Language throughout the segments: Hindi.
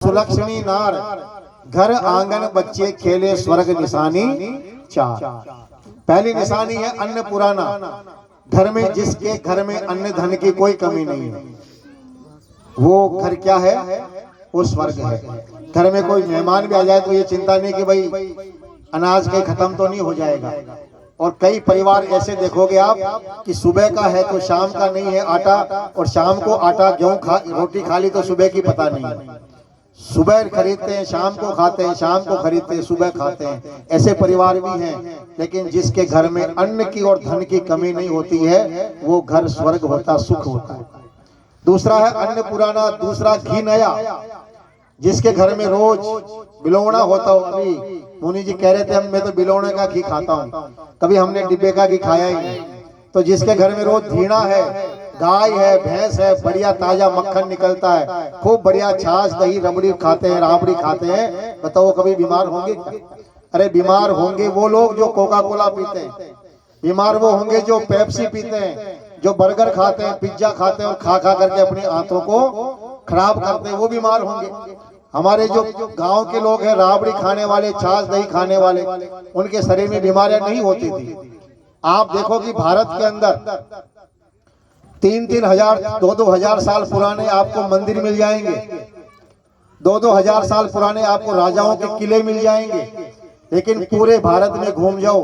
सुलक्षणी नार, घर आंगन बच्चे खेले स्वर्ग निशानी चार। पहली निशानी है अन्न पुराना, घर में जिसके घर में अन्न धन की कोई कमी नहीं है, वो घर क्या है, वो स्वर्ग है। घर में कोई मेहमान भी आ जाए तो ये चिंता नहीं कि भाई अनाज कहीं खत्म तो नहीं हो जाएगा। और कई परिवार ऐसे देखोगे आप कि सुबह का है तो शाम का नहीं है आटा, और शाम को आटा गेहूं रोटी खा ली तो सुबह की पता नहीं है। सुबह खरीदते हैं, शाम को खाते हैं, शाम को खरीदते हैं, सुबह खाते हैं। ऐसे परिवार भी हैं, लेकिन जिसके घर में अन्न की और धन की कमी नहीं होती है वो घर स्वर्ग होता, सुख होता है। दूसरा है अन्न पुराना, दूसरा घी नया। जिसके घर में रोज बिलोवना होता हो, अभी मुनि जी कह रहे थे मैं तो बिलोवने का घी खाता हूँ, कभी हमने डिब्बे का घी खाया ही नहीं। तो जिसके घर में रोज धीणा है, गाय है, भैंस है, बढ़िया ताजा मक्खन निकलता है, खूब बढ़िया छाछ दही रबड़ी खाते हैं, राबड़ी खाते हैं, बताओ कभी बीमार होंगे? अरे बीमार होंगे वो लोग जो कोका कोला पीते हैं, बीमार वो होंगे जो पेप्सी पीते हैं, जो बर्गर खाते हैं, पिज्जा खाते हैं और खा खा करके अपनी आंतों को खराब करते हैं, वो बीमार होंगे। हमारे जो गांव के लोग हैं, राबड़ी खाने वाले, छाछ दही खाने वाले, उनके शरीर में बीमारियां नहीं होती थी। आप देखो कि भारत के अंदर 3-3 हजार 2-2 हजार साल पुराने आपको मंदिर मिल जाएंगे, 2-2 हजार साल पुराने आपको राजाओं के किले मिल जाएंगे। लेकिन पूरे भारत में घूम जाओ,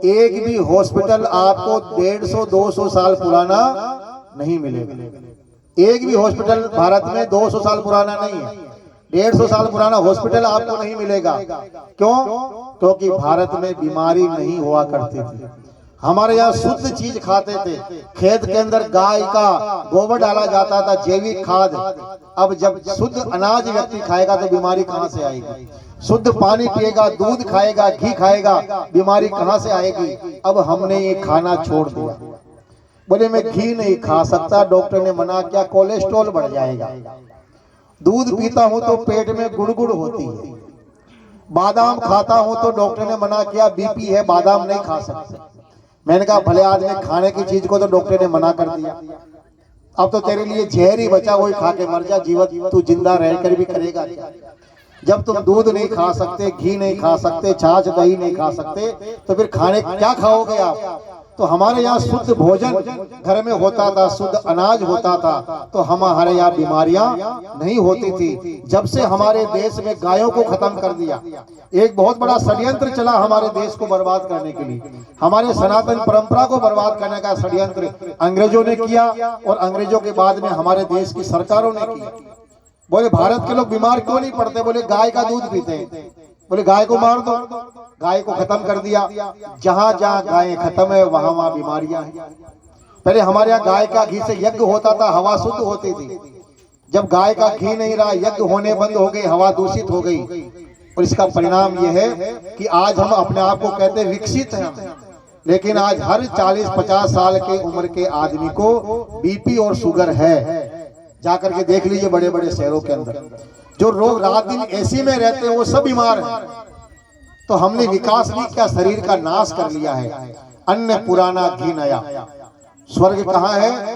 एक भी हॉस्पिटल आपको 150-200 साल पुराना नहीं मिलेगा। एक भी हॉस्पिटल भारत में 200 साल पुराना नहीं है, 150 साल पुराना हॉस्पिटल आपको नहीं मिलेगा। क्यों? क्योंकि भारत में बीमारी नहीं हुआ करती थी। हमारे यहाँ शुद्ध चीज खाते थे, खेत के अंदर गाय का गोबर डाला जाता था, जैविक खाद। अब जब शुद्ध अनाज व्यक्ति खाएगा तो बीमारी कहाँ से आएगी? शुद्ध पानी पिएगा, दूध खाएगा, घी खाएगा, बीमारी कहाँ से आएगी? अब हमने ये खाना छोड़ दिया। बोले मैं घी नहीं खा सकता, डॉक्टर ने मना किया, कोलेस्ट्रॉल बढ़ जाएगा। दूध पीता हूं तो पेट में गुड़गुड़ होती है। बादाम खाता हूं तो डॉक्टर ने मना किया, बीपी है, बादाम नहीं खा सकते। मैंने कहा भले आदमी खाने की चीज को तो डॉक्टर ने मना कर दिया, अब तो तेरे लिए जहर ही बचा, वही खा के मर जा, जीवन तू जिंदा रहकर भी करेगा क्या? जब तुम दूध नहीं खा सकते, घी नहीं खा सकते, छाछ दही नहीं खा सकते, तो फिर खाने क्या खाओगे आप? तो हमारे यहाँ शुद्ध भोजन घर में होता था, शुद्ध अनाज होता था, तो हमारे यहाँ बीमारियां नहीं होती थी। जब से हमारे देश में गायों को खत्म कर दिया, एक बहुत बड़ा षड्यंत्र चला हमारे देश को बर्बाद करने के लिए, हमारे सनातन परंपरा को बर्बाद करने का षड्यंत्र अंग्रेजों ने किया, और अंग्रेजों के बाद में हमारे देश की सरकारों ने किया। बोले भारत के लोग बीमार क्यों नहीं पड़ते? बोले गाय का दूध पीते हैं। बोले गाय को मार दो, गाय को खत्म कर दिया। जहां जहां गायें खत्म है वहां वहां बीमारियां हैं। पहले हमारे यहाँ गाय का घी से यज्ञ होता था, हवा शुद्ध होती थी। जब गाय का घी नहीं रहा, यज्ञ होने बंद हो गए, हवा दूषित हो गई, और इसका परिणाम यह है कि आज हम अपने आप को कहते विकसित हैं, लेकिन आज हर 40-50 साल के उम्र के आदमी को बीपी और शुगर है। जाकर के देख लीजिए बड़े बड़े शहरों के अंदर जो लोग रात दिन एसी में रहते हैं वो सब बीमार हैं। तो हमने विकास नहीं किया, शरीर का नाश कर लिया है। अन्न पुराना घी नया। स्वर्ग कहाँ है?